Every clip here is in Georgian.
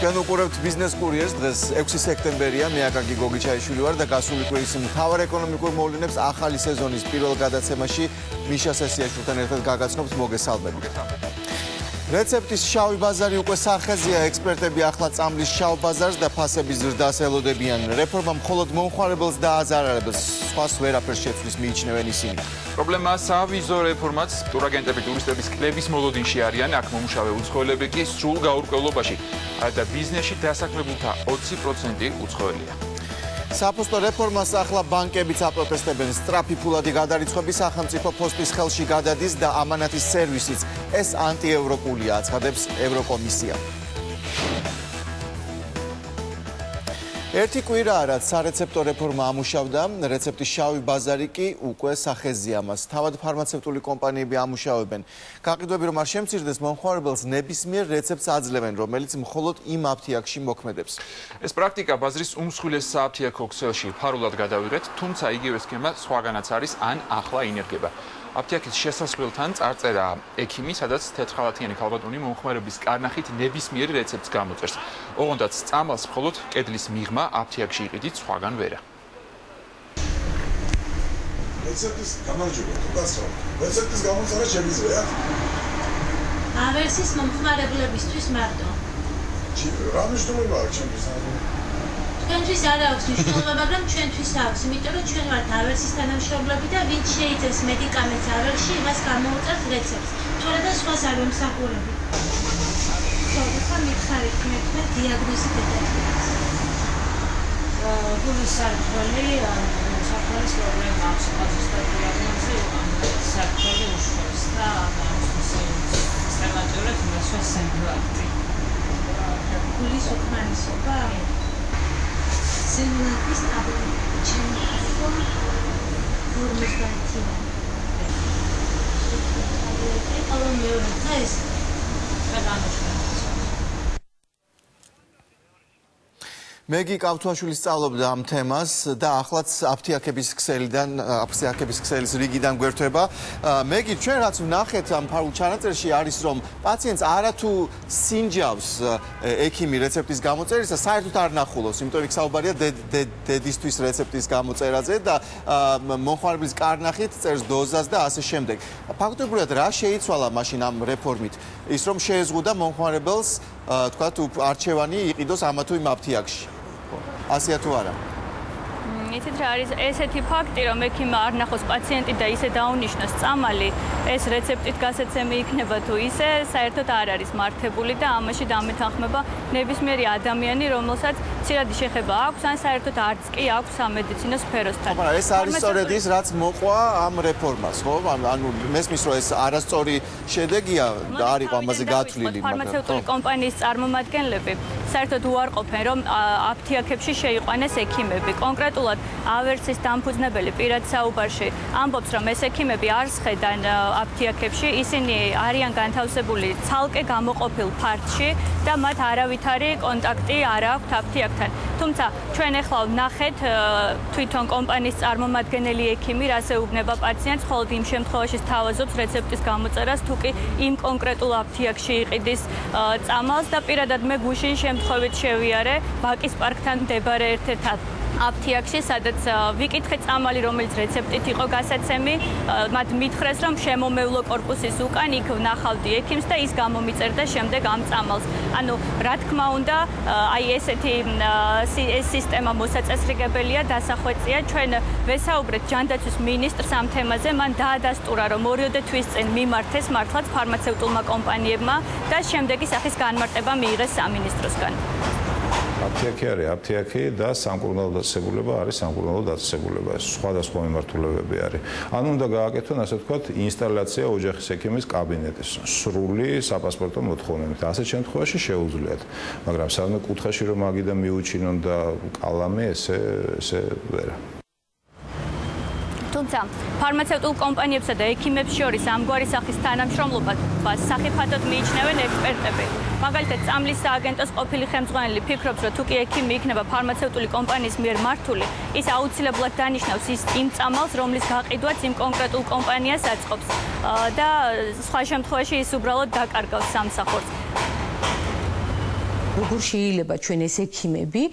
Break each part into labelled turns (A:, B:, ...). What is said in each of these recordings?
A: ჩვენ უყურებთ ბიზნეს კურიერს. დღეს 6 სექტემბერია, მე აკაკი გოგიჩაიშვილი ვარ და გასული კვირის მთავარ ეკონომიკურ მოვლენებს ახალი სეზონის პირველ გადაცემაში მიშა სესიაშვილთან ერთად გაგაცნობთ. მოგესალმებით. რეცეპტის შავი ბაზარი უკვე სახეზეა, ექსპერტები ახლა წამლის შავ ბაზარს და ფასების ზრდას ელოდებიან. რეფორმა მხოლოდ მომხმარებელს დააზარალებს, სხვას ვერაფერს შეცვლის მიიჩნევენ ისინი.
B: პრობლემაა სავიზო რეფორმაც, ტურაგენტები ტურისტების კლების მოლოდინში არიან, აქ მომუშავე უცხოელები კი სრულ გაურკვევლობაში და ბიზნესში დასაქმებულთა 20% უცხოელია. საფოსტო რეფორმას ახლა ბანკებიც აპროტესტებენ, სწრაფი ფულადი გადარიცხვები სახელმწიფო პოსტის ხელში გადადის და ამანათის სერვისიც. ეს ანტიევროპულია, აცხადებს ევროკომისია. ერთი კვირაა, რაც სარეცეპტო რეფორმა ამუშავდა, რეცეპტის შავი ბაზარი კი უკვე სახეზეა მას. თავად ფარმაცევტული კომპანიები ამუშავებენ. გაყიდვები რომ არ შემცირდეს, მომხმარებელს ნებისმიერ რეცეპტს აძლევენ, რომელიც მხოლოდ იმ აფთიაქში მოქმედებს. ეს პრაქტიკა ბაზრის უმსხვილეს სააფთიაქო ქსელში ფარულად გადავიღეთ, თუმცა იგივე სქემა სხვაგანაც არის ან ახლა ინერგება. აფთიაქის შესასვლელთან წარწერა ექიმი, სადაც თეთრხალათიანი ქალბატონი მომხმარების კარნახით ნებისმიერ რეცეპტს გამოწერს. ოღონდაც წამალს მხოლოდ კედლის მიღმა აფთიაქში იყიდით, სხვაგან ვერა.
C: რეცეპტის გამარჯვება, უკაცრავ. რეცეპტის გამოწერა შემიძლია?
D: ავერსის მომხმარებლებისთვის მარტო.
C: რა მნიშვნელობა აქვს ჩემთვის?
D: ჩვენთვის არ აქვს მნიშვნელობა, მაგრამ ჩვენთვის აქვს, იმიტომ რომ ჩვენ ვართ ავერსის თანამშრომლები და ვინც შეიცავს მედიკამენტს ავერსში, იმას გამოუწევს რეცეპტს. თორემ სხვას არ ვემსახურები. ხა მითხარით მე დიაგნოზი დეტალებს.
E: გულის სარკველი, საფარის პრობლემა აქვს, ხაზოსთან დიაგნოზი, სარკველი უშავს და სისტემატურად მოსვას სიმპტომები.
D: გულის უკმარისობა Similarly,
A: მეგი კავთუაშვილი სწავლობდა ამ თემას და ახლაც აფთიაქების ქსელის რიგიდან გვერდება. მეგი, ჩვენ რაც ვნახეთ ამ ფარულ ჩანაწერში არის, რომ პაციენტს არათუ სინჯავს ექიმი რეცეპტის გამოწერისა, საერთოდ არ ნახულობს, იმიტომ იქ საუბარია დედისთვის რეცეპტის გამოწერაზე და მომხმარებლის კარნახით წერს დოზას და ასე შემდეგ. ფაქტობრივად რა შეიცვალა მაშინ ამ რეფორმით? ის რომ შეეზღუდა მომხმარებელს, თქვათ, არჩევანი იყიდოს ამა თუ იმ აფთიაქში. ასეა თუ არა?
F: იცით რა არის ესეთი ფაქტი, რომ ექიმმა არ ნახოს პაციენტი და ისე დაუნიშნოს წამალი, ეს რეცეპტით გასაცემი იქნება თუ ისე, საერთოდ არ არის მართებული და ამაში დამეთანხმება ნებისმიერი ადამიანი, რომელსაც მცირედი შეხება აქვს, ან საერთოდ არც კი აქვს სამედიცინო სფეროსთან.
A: მაგრამ ეს არის სწორედ ის, რაც მოყვა ამ რეფორმას, ხო? ანუ მესმის, რომ ეს არასწორი შედეგია და არ იყო ამაზე გათვლილი,
F: მაგრამ ფარმაცევტული კომპანიის წარმომადგენლები საერთოდ უარყოფენ, რომ აფთიაქებში შეიყვანეს ექიმები. კონკრეტულად ავერსის დამფუძნებელი პირად საუბარში ამბობს, რომ ეს ექიმები არ სხედან აფთიაქებში, ისინი არიან განთავსებული ცალკე გამოყოფილ ფარდში და მათ არავითარი კონტაქტი არ აქვთ აფთიაქთან. თუმცა ჩვენ ახლა ვნახეთ თვითონ კომპანიის წარმომადგენელი ექიმი რას ეუბნება პაციენტს, მხოლოდ იმ შემთხვევაში სთავაზობს რეცეპტის გამოწერას, თუ კი იმ კონკრეტულ აფთიაქში იყიდის წამალს და პირადად მე გუშინ შემთხვევით შევიარე ბაკის პარკთან მდებარე ერთ-ერთ აფთიაქში, სადაც ვიკითხე წამალი, რომელიც რეცეპტით იყო გასაცემი, მათ მითხრეს, რომ შემომევლო კორპუსის უკან იქ ვნახავდი ექიმს და ის გამომიწერდა შემდეგ ამ წამალს. ანუ რა თქმა უნდა, აი ესეთი ეს სისტემა მოსაწესრიგებელია, დასახვეწია. ჩვენ ვესაუბრეთ ჯანდაცვის მინისტრს ამ თემაზე, მან დაადასტურა, რომ 2 თვის წინ მიმართეს მართლაც ფარმაცევტულმა კომპანიებმა და შემდეგი სახის განმარტება მიიღეს სამინისტროსგან.
G: აფთიაქი არის აფთიაქი და სამკურნალო დაწესებულება არის სამკურნალო დაწესებულება. ეს სხვადასხვა მიმართულებები არის. ანუ უნდა გააკეთონ, ასე ვთქვათ, ინსტალაცია ოჯახის ექიმის კაბინეტის სრული საპასპორტო მოთხოვნებით. ასეთ შემთხვევაში შეუძლიათ. მაგრამ სანამ კუთხეში რომ აგიდან მიუჩინონ და კალამი ესე ვერა.
F: თუმცა ფარმაცევტულ კომპანიებსა და ექიმებს შორის ამგვარი სახის თანამშრომლობას სახიფათოდ მიიჩნევენ ექსპერტები. მაგალითად, წამლის სააგენტოს ყოფილი ხელმძღვანელი ფიქრობს, რომ თუ კი ექიმი იქნება ფარმაცევტული კომპანიის მიერ მართული, ის აუცილებლად დანიშნავს იმ წამალს, რომლის გაყიდვაც იმ კონკრეტულ კომპანიას აწყობს და სხვა შემთხვევაში ის უბრალოდ დაკარგავს სამსახურს.
H: როგორ შეიძლება ჩვენ ეს ექიმები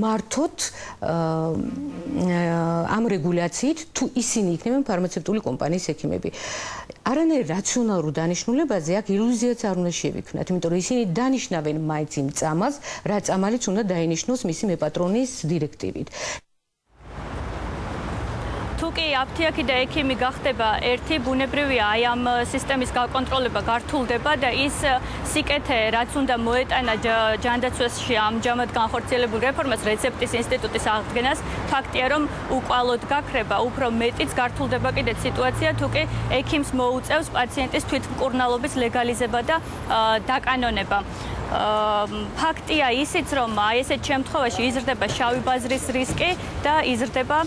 H: მართოთ ამ რეგულაციით თუ ისინი იქნებიან ფარმაცევტული კომპანიის ექიმები. არანაირ რაციონალურ დანიშნულებაზე აქ ილუზიაც არ უნდა შევიქმნათ, იმიტომ რომ ისინი დანიშნავენ მაინც იმ წამალს, რა წამალიც უნდა დაინიშნოს მისი მეპატრონის დირექტივით.
F: თუკი აფთიაქი და ექიმი გახდება ერთი, ბუნებრივია აი ამ სისტემის გაკონტროლება გართულდება და ის სიკეთე, რაც უნდა მოეტანა ჯანდაცვაში ამჟამად განხორციელებულ რეფორმას, რეცეპტის ინსტიტუტის აღდგენას, ფაქტია, რომ უკვალოდ გაქრება, უფრო მეტიც გართულდება კიდეც სიტუაცია, თუკი ექიმს მოუწევს პაციენტის თვითმკურნალობის ლეგალიზება და დაკანონება. ფაქტია ისიც, რომ აი ესეთ შემთხვევაში იზრდება შავი ბაზრის რისკი და იზრდება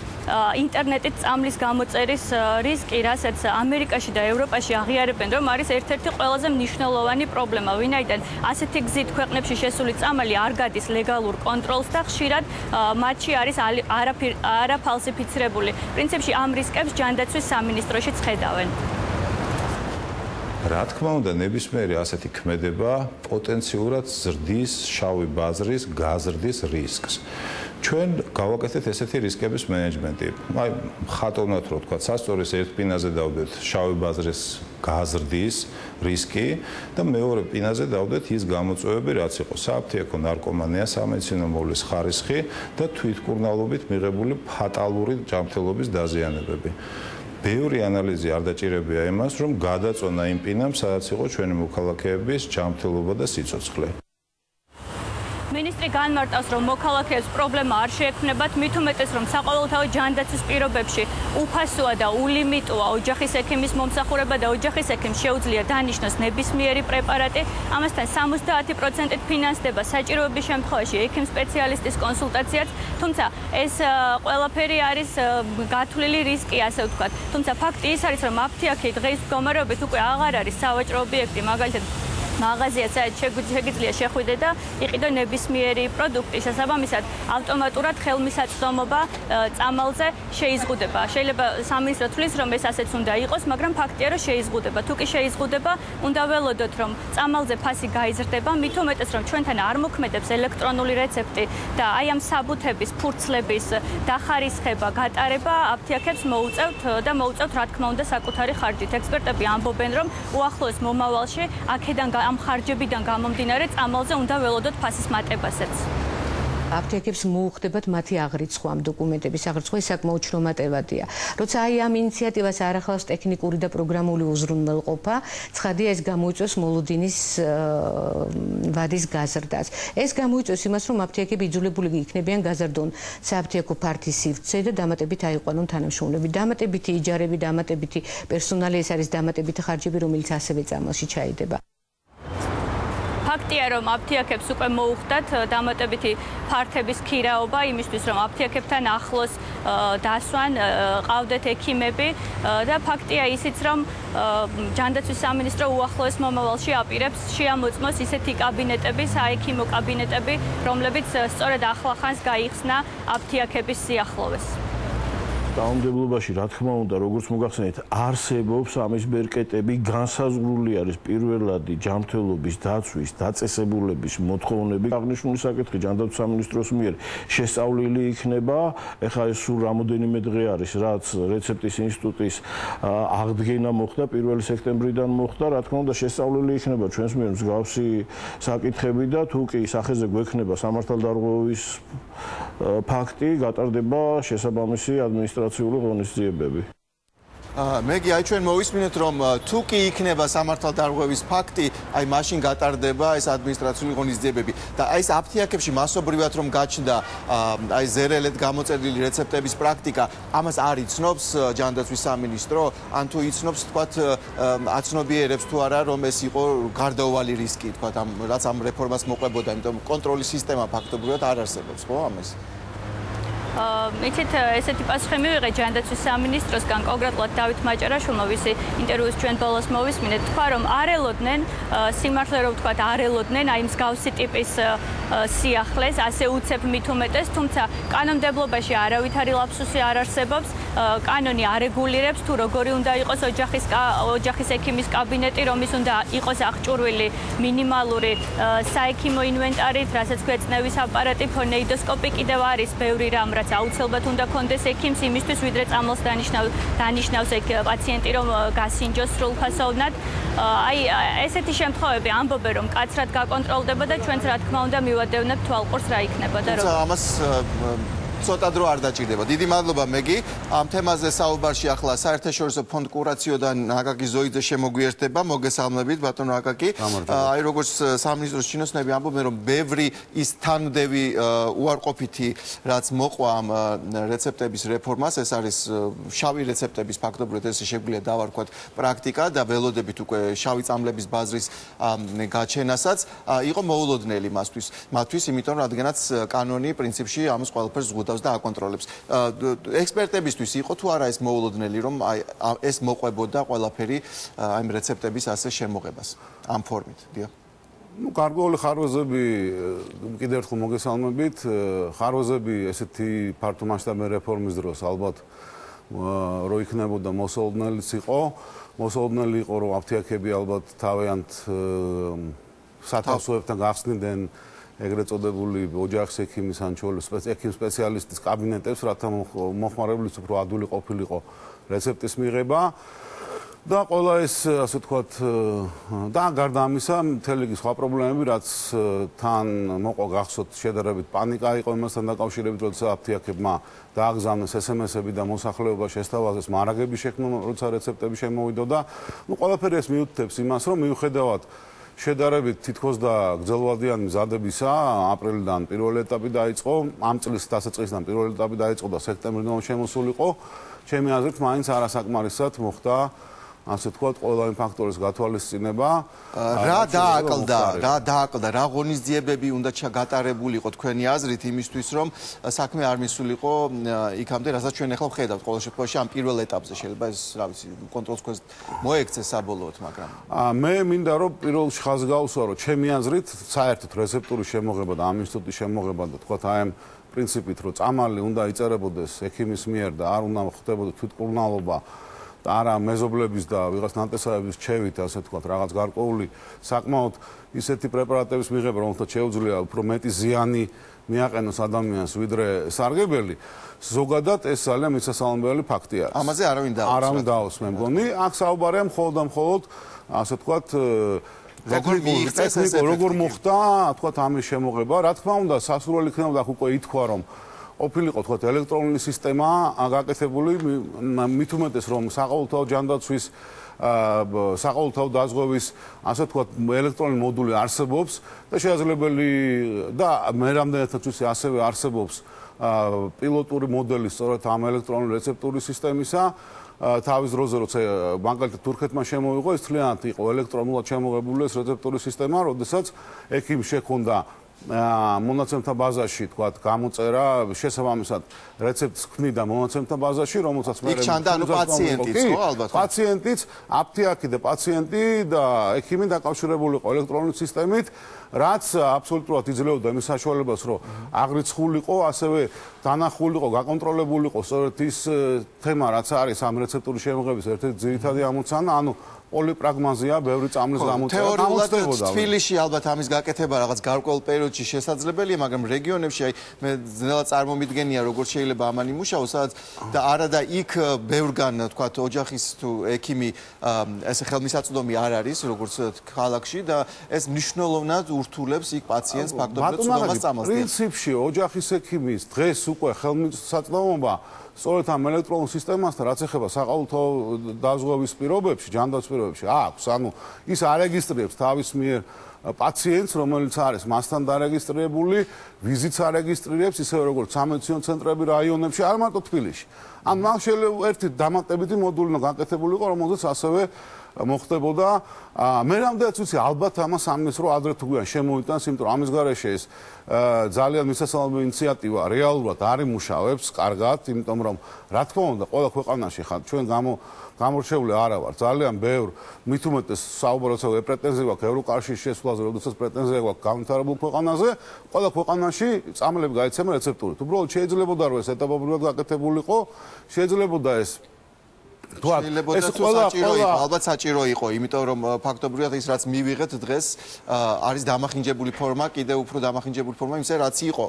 F: ინტერნეტით წამლის გამოწერის რისკი, რასაც ამერიკაში და ევროპაში აღიარებენ, რომ არის ერთ-ერთი ყველაზე მნიშვნელოვანი პრობლემა, ვინაიდან ასეთი გზით ქვეყნებში შესული წამალი არ გადის ლეგალურ კონტროლს და ხშირად მათში არის არაფალსიფიცირებული. პრინციპში ამ რისკებს ჯანდაცვის სამინისტროშიც ხედავენ.
G: რა თქმა უნდა, ნებისმიერი ასეთი ქმედება პოტენციურად ზრდის შავი ბაზრის გაზრდის რისკს. ჩვენ გავაკეთეთ ესეთი რისკების მენეჯმენტი. აი, ხატოვნად რო ვთქვა, სასწორის ერთ პინაზე დავდეთ შავი ბაზრის გაზრდის რისკი და მეორე პინაზე დავდეთ ის გამოწვევები, რაც იყო საფთიაქო ნარკომანია, სამედიცინო მოვლის ხარისხი და თვითმკურნალობით მიღებული ფატალური ჯანმრთელობის დაზიანებები. ბევრი ანალიზი არ დაჭირებია იმას, რომ გადაწონა იმ პინამ, სადაც იყო ჩვენი მოქალაქეების ჯანმრთელობა და სიცოცხლე.
F: მინისტრი განმარტავს, რომ მოქალაქეებს პრობლემა არ შეექმნებათ, მით უმეტეს, რომ საყოველთაო ჯანდაცვის პირობებში უფასოა და ულიმიტოა ოჯახის ექიმის მომსახურება და ოჯახის ექიმს შეუძლია დანიშნოს ნებისმიერი პრეპარატი, ამასთან 70%-ით ფინანსდება საჭიროების შემთხვევაში ექიმ სპეციალისტის კონსულტაციაც, თუმცა ეს ყველაფერი არის გათვლილი რისკი, ასე ვთქვათ. თუმცა ფაქტი ის არის, რომ აფთიაქი დღის მდგომარეობით უკვე აღარ არის სავაჭრო ობიექტი, მაგალითად მაღაზიაც შეგიძლია შეხვიდე და იყიდო ნებისმიერი პროდუქტი, შესაბამისად ავტომატურად ხელმისაწვდომობა წამალზე შეიზღუდება. შეიძლება სამინისტრო თვლის, რომ ეს ასეც უნდა იყოს, მაგრამ ფაქტია, რომ შეიზღუდება. თუ კი შეიზღუდება, უნდა ველოდოთ, რომ წამალზე ფასი გაიზრდება, მით უმეტეს, რომ ჩვენთან არ მოქმედებს ელექტრონული რეცეპტი და აი ამ საბუთების, ფურცლების დახარისხება, გატარება აფთიაქებს მოუწევთ და მოუწევთ, რა თქმა უნდა, საკუთარი ხარჯით. ექსპერტები ამბობენ, რომ უახლოეს მომავალში აქედან ამ ხარჯებიდან გამომდინარე წამალზე უნდა ველოდოთ ფასის მატებასაც.
H: აფთიაქებს მოუხდებათ მათი აღრიცხვა ამ დოკუმენტების აღრიცხვა საკმაოდ შრომატევადია. როცა აი ამ ინიციატივას არ ახლავს ტექნიკური და პროგრამული უზრუნველყოფა, ცხადია ეს გამოიწვევს მოლოდინის ვადის გაზრდას. ეს გამოიწვევს იმას, რომ აფთიაქები იძულებული იქნებიან გაზარდონ საფთიაქო ფართის სივრცე და დამატებით აიყვანონ თანამშრომლები. დამატებითი იჯარები, დამატებითი პერსონალი, ეს არის დამატებითი ხარჯები, რომელიც ასევე წამალში ჩაიდება.
F: ფაქტია, რომ აფთიაქებს უკვე მოუხდათ დამატებითი ფართების ქირაობა იმისთვის, რომ აფთიაქებთან ახლოს დასვან, ყავდეთ ექიმები და ფაქტია ისიც, რომ ჯანდაცვის სამინისტრო უახლოეს მომავალში აპირებს შეამოწმოს ისეთი კაბინეტები, საექიმო კაბინეტები, რომლებიც სწორედ ახლახანს გაიხსნა აფთიაქების სიახლოვეს.
I: დაუნდებლობაში, რა თქმა უნდა, როგორც მოგახსენეთ, არსებობს ამის ბერკეტები, განსაზღვრული არის პირველადი ჯანმრთელობის დაცვის დაწესებულების მოთხოვნები. აღნიშნული საკითხი ჯანდაცვის სამინისტროს მიერ შესწავლილი იქნება. ეხლა ეს სულ რამოდენიმე დღე არის, რაც რეცეპტის ინსტიტუტის აღდგენა მოხდა 1 სექტემბრიდან მოხდა. რა თქმა უნდა, შესწავლილი იქნება ჩვენს მიერ მსგავსი საკითხები და თუ კი სახეზე გვექნება სამართალდარღვევის ფაქტი, გატარდება შესაბამისი ადმინისტრაციული ღონისძიებები.
B: მეგი, აი ჩვენ მოვისმინეთ, რომ თუ კი იქნება სამართალდარღვევის ფაქტი, აი მაშინ გატარდება ეს ადმინისტრაციული ღონისძიებები. და აი ეს აფთიაქებში მასობრივად რომ გაჩნდა აი ზერელეთ გამოწერილი რეცეპტების პრაქტიკა, ამას არ იცნობს ჯანდაცვის სამინისტრო, ან თუ იცნობს, თქვათ, აცნობიერებს თუ არა, რომ ეს იყო გარდაუვალი რისკი, თქვათ, რაც ამ რეფორმას მოყვებოდა, იმიტომ კონტროლის სისტემა ფაქტობრივად არ არსებობს, ხო, ამას?
F: იცით, ესეთი პასუხი მივიღე ჯანდაცვის სამინისტროსგან, კონკრეტულად დავით მაჭარაშვილმა, ვისი ინტერვიუს ჩვენ ბოლოს მოვისმინეთ, თქვა, რომ არ ელოდნენ, სიმართლე რომ ვთქვათ, არ ელოდნენ აი მსგავსი ტიპის სიახლეს, ასე უცებ მით უმეტეს, თუმცა კანონმდებლობაში არავითარი ლაფსუსი არ არსებობს. კანონი არეგულირებს თუ როგორი უნდა იყოს ოჯახის ექიმის კაბინეტი, რომის უნდა იყოს აღჭურვილი მინიმალური საექიმო ინვენტარით, რასაც ქვია წნევის აპარატი, ფონეიდოსკოპი, კიდევ არის ბევრი რამ, რაც აუცილებლად უნდა კონდეს ექიმს იმისთვის, ვიდრე წამალს დანიშნავს პაციენტი, რომ გასინჯოს სრულფასოვნად. აი ესეთი შემთხვევები ამბობენ, რომ კაცრად გაკონტროლდება და ჩვენც რა თქმა უნდა მივადევნებთ თვალყურს რა იქნება და
B: თუმცა ამას ცოტა დრო არ დაჭირდება. დიდი მადლობა მეგი. ამ თემაზე საუბარში ახლა საერთაშორისო ფონდ კურაციოდან აკაკი ზოიძე შემოგვიერთდება. მოგესალმებით ბატონო აკაკი. აი როგორც სამინისტროს ჩინოსნები ამბობენ, რომ ბევრი ის თანმდევი უარყოფითი რაც მოყვა ამ რეცეპტების რეფორმას, ეს არის შავი რეცეპტების ფაქტობრივად ეს შეგვიძლია დავარქვათ პრაქტიკა და ველოდებით უკვე შავი წამლების ბაზრის გაჩენასაც იყო მოულოდნელი მათთვის, იმიტომ რადგანაც კანონი პრინციპში ამას ყველაფერს ზღუდავს და აკონტროლებს. ექსპერტებისთვის იყო თუ არა ეს მოულოდნელი, რომ ეს მოყვებოდა ყველაფერი აი რეცეპტების ასე შემოღებას ამ ფორმით. დიახ.
J: გარკვეული ხარვეზები კიდევ ერთხელ მოგესალმებით. ხარვეზები ესეთი ფართო მასშტაბური რეფორმის დროს ალბათ რო იქნებოდა მოსაოდნელიც იყო. მოსაოდნელი იყო, რომ აფთიაქები ალბათ თავიანთ სათავსოებთან გახსნიდნენ ეგრეთ წოდებული ოჯახის ექიმის ან ექიმ სპეციალისტის კაბინეტებს, რათა მოხმარებლის უფრო ადვილი ყოფილიყო რეცეპტის მიღება და ყველა ეს ასე ვთქვათ და გარდა ამისა მთელი სხვა პრობლემები, რაც თან მოყვა გახსოვთ შედარებით პანიკა იყო იმასთან დაკავშირებით, როცა აფთიაქებმა დააგზავნეს SMS-ები და მოსახლეობა შესთავაზეს მარაგები შექმნა, როცა რეცეპტები შემოვიდო და ყველაფერი ეს მიუთითებს იმას, რომ მიუხედავად შედარებით თითქოს და გრძელვადიანი მზადებისა აპრილიდან პირველი ეტაპი დაიწყო, ამ წლის დასაწყისიდან პირველი ეტაპი დაიწყო და სექტემბრიდან შემოსულიყო, ჩემი აზრით მაინც არასაკმარისად მოხდა ასე ვთქვათ, ყველა იმ ფაქტორის გათვალისწინება.
B: რა დააკლდა, რა ღონისძიებები უნდა გატარებულიყო თქვენი აზრით იმისთვის, რომ საქმე არ მისულიყო იქამდე, რასაც ჩვენ ახლა ვხედავთ, ყოველ შემთხვევაში ამ პირველ ეტაპზე შეიძლება ეს, რა ვიცი, კონტროლს ქვეშ მოექცეს საბოლოოდ, მაგრამ
J: მე მინდა რომ პირველში ხაზს გავუსვა, რომ ჩემი აზრით, საერთოდ რეცეპტურის შემოღება და ამ ინსტიტუტის შემოღება და თქვათ აი ამ პრინციპით, რომ წამალი უნდა იწერებოდეს ექიმის მიერ და არ უნდა ხდებოდეს თვითმკურნალობა და არა მეზობლების და ვიღაც ნატესავების ჩევით, ასე ვთქვათ, რაღაც გარკვეული საკმაოდ ისეთი პრეპარატების მიღება, რომელთაც შეუძლია უფრო მეტი ზიანი მიაყენოს ადამიანს, ვიდრე სარგებელი, ზოგადად ეს ძალიან მისასალმებელი ფაქტი არის.
B: ამაზე არავინ
J: დაავს, მე მგონი, აქ საუბარია მხოლოდ, ასე ვთქვათ, როგორ მოხდა, თქვათ, ამის შემოღება, რა თქმა უნდა, სასურველი იქნებოდა აქ უკვე ითქვა, რომ ყოფილიყო თქვათ ელექტრონული სისტემა გაკეთებული, მით უმეტეს რომ საყოველთაო ჯანდაცვის საყოველთაო დაზღვევის ასე ვთქვათ ელექტრონული მოდული არსებობს და შესაძლებელი და მე რამდენადაც ვიცი ასევე არსებობს პილოტური მოდელი სწორედ ამ ელექტრონული რეცეპტურის სისტემისა თავის დროზე როცა მაგალითად თურქეთმა შემოიღო ეს თლიანად იყო ელექტრონულად შემოღებული ეს რეცეპტურის სისტემა, როდესაც ექიმს შექონდა მონაცემთა ბაზაში თქვათ გამოწერა შესაბამისად რეცეპტს ქმნიდა მონაცემთა ბაზაში, რომელსაც მე პაციენტიც, აფთიაქი და პაციენტი და ექიმი დაკავშირებული იყო ელექტრონული სისტემით, რაც აბსოლუტურად იძლეოდა იმის საშუალებას, რომ აღრიცხულიყო, ასევე დანახულიყო, გაკონტროლებულიყო სწორედ ის თემა, რაც არის ამ რეცეპტურის შემოღების ერთ-ერთი ძირითადი ამოცანა, ანუ პოლიპრაგმაზია, ბევრი წამლის გამოწერა.
B: თეორიულად თბილისში ალბათ ამის გაკეთება რაღაც გარკვეულ პერიოდში შესაძლებელია, მაგრამ რეგიონებში აი მე ძნელად წარმომიდგენია, როგორ შეიძლება ამან იმუშაოს, სადაც და არა და იქ ბევრგან თქვათ ოჯახის თუ ექიმი ესე ხელმისაწვდომი არ არის, როგორც ქალაქში და ეს მნიშვნელოვნად ურთულებს იქ პაციენტს ფაქტობრივად ცუდობას წამალს.
J: პრინციპში ოჯახის ექიმის დღეს უკვე ხელმისაწვდომობა სწორედ ამ ელექტრონულ სისტემასთან, რაც ეხება საყოველთაო დაზღვევის პირობებში, ჯანდაცვის პირობებში, აქვს, ანუ ის არეგისტრირებს თავის მიერ პაციენტს, რომელიც არის მასთან დარეგისტრირებული, ვიზიტს არეგისტრირებს, ისევე როგორც სამედიცინო ცენტრები რაიონებში, არ მარტო თბილისში. ან მაგ შეიძლება ერთი დამატებითი მოდული უნდა გაკეთებულიყო, რომელზეც ასევე მოხდებოდა. მე რამდენიც ვიცი, ალბათ ამას ამის რო ადრე თუ გვიან შემოიტანს, იმიტომ რომ ამის გარეშე ეს ძალიან მისასალმო ინიციატივა რეალურად არ იმუშავებს კარგად, იმიტომ რომ რა თქმა უნდა, ყველა ქვეყანაში ხარ ჩვენ გამორჩეული არა ვარ. ძალიან ბევრ მით უმეტეს საუბაროა პრეტენზია გვაქვს ევროკავშირის შესვლაზე, როდესაც პრეტენზია გვაქვს განვითარებულ ქვეყანაზე, ყველა ქვეყანაში წამლები გაიცემა რეცეპტურით. უბრალოდ შეიძლებოდა რომ ეს ეტაპობრივად გაკეთებულიყო, შეიძლებოდა ეს
A: ეს ალბათ საჭირო იყო, იმიტომ რომ ფაქტობრივად ის რაც მივიღეთ დღეს არის დამახინჯებული ფორმა, კიდევ უფრო დამახინჯებული ფორმა იმისა რაც იყო.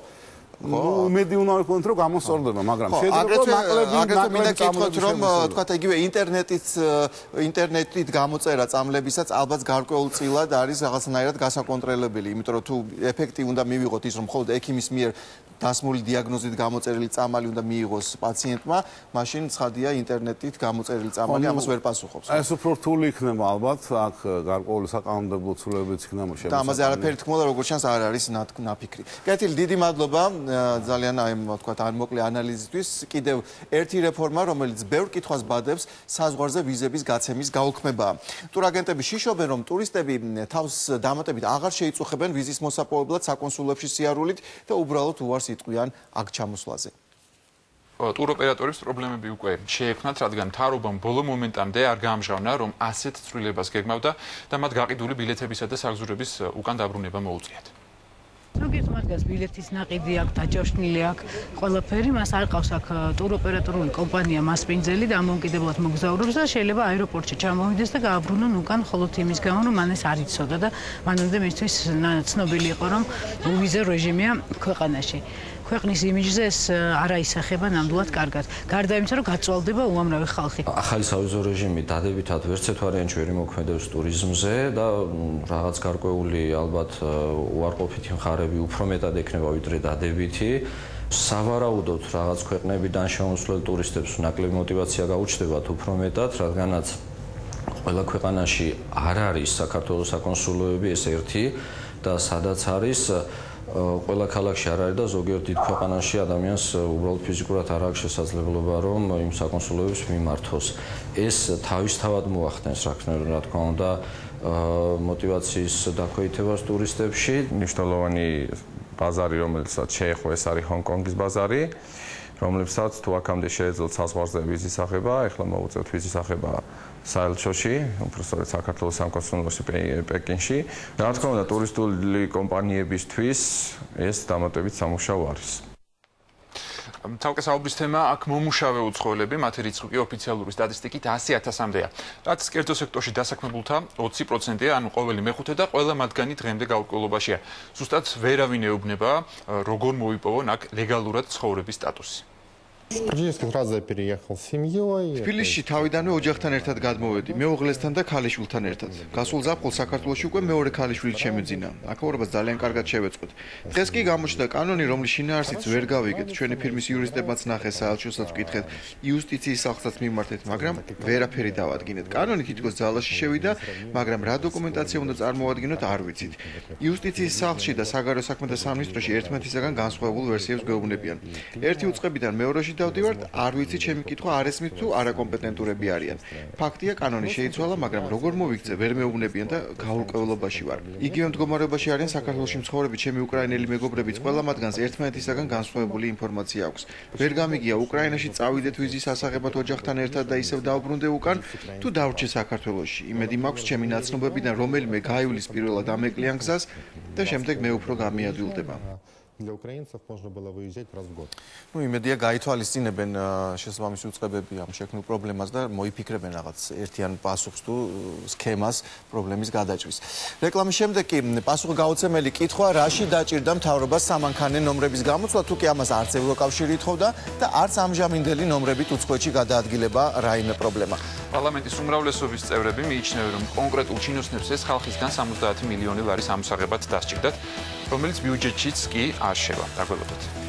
J: მედი უნდა ვიყოთ რომ გამოსწორდება, მაგრამ
A: შეიძლება აგრეთვე მინდა გითხრათ რომ თქვათ იგივე ინტერნეტით გამოწერა წამლებისაც ალბათ გარკვეულწილად არის რაღაცნაირად გასაკონტროლებელი, იმიტომ რომ თუ ეფექტი უნდა მივიღოთ ის რომ მხოლოდ ექიმის მიერ დასმული დიაგნოზით გამოწერილი წამალი უნდა მიიღოს პაციენტმა, მაშინ ცხადია ინტერნეტით გამოწერილი წამალი ამას ვერ პასუხობს.
J: ეს უფრო რთული იქნება ალბათ, აქ გარკვეული საკანონმდებლო ცვლილებებიც იქნება შემოსავლები.
A: და ამაზე არაფერი თქმა უნდა როგორც ჩანს არ არის ნაფიქრი. კეთილი, დიდი მადლობა ძალიან აი თქვათ არ მოკლე ანალიზისთვის. კიდევ ერთი რეფორმა, რომელიც ბევრ კითხვას ბადებს, საზღვარზე ვიზების გაცემის გაუქმებაა. ტურაგენტები შიშობენ, რომ ტურისტები თავს დამატებით აღარ შეიწუხებენ ვიზის მოსაპოვებლად საკონსულებში სიარულით და უბრალოდ უარს იტყვიან აქ ჩამოსვლაზე.
K: ტუროპერატორებს პრობლემები უკვე შეექმნათ, რადგან მთავრობამ ბოლო მომენტამდე არ გაამჟღავნა, რომ ასეთ ცვლილებას გეგმავდა და მათ გაყიდული ბილეთებისა და საგზურების უკან დაბრუნება მოუწიათ.
E: ზოგიერთ მათგანს ბილეთის ნაყიდი აქვს, დაჯავშნილი აქვს, ყველაფერი, მას არ ყავს აქ ტუროპერატორული კომპანია მასპინძელი და ამოუკიდებლად მოგზაურობს და შეიძლება აეროპორტში ჩამოვიდეს და გააბრუნონ უკან, მხოლოდ იმის გამო, რომ მან ეს არ იცოდა და მანამდე მისთვის ცნობილი იყო, რომ უვიზო რეჟიმია ქვეყანაში. ქვეყნის იმიჯზე ეს არ აისახება ნამდვილად კარგად. გარდა იმისა, რომ გაწვალდება უამრავი ხალხი.
L: ახალი სავიზო რეჟიმი დადებითად ვერც ერთ ვარიანტში ვერ იმოქმედებს ტურიზმზე და რაღაც გარკვეული ალბათ უარყოფითი მხარები უფრო მეტად ექნება ვიდრე დადებითი. სავარაუდოდ რაღაც ქვეყნებიდან შემოსვლელ ტურისტებს ნაკლები мотиваცია გაუჩნდებათ უფრო მეტად, რადგანაც ყველა ქვეყანაში არ არის საქართველოს საკონსულოები, ეს ერთი და სადაც არის ყველა ქალაქში არ არის და ზოგიერთ დიდ ქვეყანაში ადამიანს უბრალოდ ფიზიკურად არ აქვს შესაძლებლობა რომ იმ საკონსულოებს მიმართოს. ეს თავისთავად მოახდენს რა თქმა უნდა мотиваციის დაქვეითებას ტურისტებში.
M: მნიშვნელოვანი ბაზარი, რომელსაც შეეხო, ეს არის ჰონკონგის ბაზარი, რომლებსაც თუ აქამდე შეეძლოთ საზღვარზე ვიზის აღება, ეხლა მოუწევთ ვიზის აღება საელჩოში, უბრალოდ საქართველოს სამკონსულოში პეკინში. რა თქმა უნდა, ტურისტული კომპანიებისთვის ეს დამატებით სამუშაო არის.
K: თავკე საუბრის თემა აქ მომუშავე უცხოელები, მათი რიცხვი კი ოფიციალური სტატისტიკით 100,000-მდეა. რაც კერძო სექტორში დასაქმებულთა 20%-ია, ანუ ყოველი მეხუთე და ყველა მათგანი დღემდე გაურკვევლობაშია. ზუსტად ვერავინ ეუბნება, როგორ მოიპოვონ აქ ლეგალურად ცხოვრების სტატუსი.
A: თბილისში თავიდანვე ოჯახთან ერთად გადმოვედი, მეუღლესთან და ქალიშვილთან ერთად. გასულ ზაფხულს საქართველოში უკვე მეორე ქალიშვილი შემეძინა. აქაურობას ძალიან კარგად შევეწყვეთ. დღეს კი გამოჩნდა კანონი, რომლის შინაარსიც ვერ გავიგეთ. ჩვენი ფირმის იურისტებმაც ნახეს, საელჩოსაც ვკითხეთ, იუსტიციის სახლსაც მიმართეთ, მაგრამ ვერაფერი დავადგინეთ. კანონი თითქოს ძალაში შევიდა, მაგრამ რა დოკუმენტაცია უნდა წარმოადგინოთ, არ ვიცით. იუსტიციის სახლში და საგარეო საქმეთა სამინისტროში ერთმანეთისაგან განსხვავებულ ვერსიებს გვეუბნებიან. ერთი უწყებიდან მეორეში დავდივართ, არ ვიცი, ჩემი კითხვა არ ესმით თუ არაკომპეტენტურები არიან. ფაქტია, კანონი შეიცვალა, მაგრამ როგორ მოვიქცე, ვერ მეუბნებიან და გაურკვევლობაში ვარ. იგივე მდგომარეობაში არიან საქართველოში მცხოვრები ჩემი უკრაინელი მეგობრებიც, ყველა მათგანს ერთმანეთისაგან განსხვავებული ინფორმაცია აქვს. ვერ გამიგია უკრაინაში წავიდეთ ვიზის ასაღებად ოჯახთან ერთად და ისევ დავბრუნდე უკან, თუ დავრჩე საქართველოში. იმედი მაქვს, ჩემი ნაცნობებიდან რომელიმე გაივლის პირველად ამეკლიან გზას და შემდეგ მე უფრო გამიადვილდება.
B: Для украинцев можно было выезжать раз в год.
A: Ну, იმედია გაითვალისწინებენ შესაბამისი უწყებები ამ შექმნილ პრობლემას და მოიფიქრებენ რაღაც ერთიან პასუხს თუ სქემას პრობლემის გადაჭრის. რეკლამის შემდეგ კი პასუხგაუცემელი კითხვა, რაში დაჭირდა მთავრობას სამანქანე ნომრების გამოცვლა, თუ კი ამას არც ევროკავშირი ითხოვდა და არც ამჟამინდელი ნომრებით უცხოეთში გადაადგილება რაიმე პრობლემა.
K: პარლამენტის უმრავლესობის წევრები მიიჩნევენ, რომ კონკრეტულ ჩინოსნებს ეს ხალხისგან 70 მილიონი ლარის ამსაღებად დასჭირდათ, რომელიც ბიუჯეტშიც კი არ შევა. დაგველოდოთ.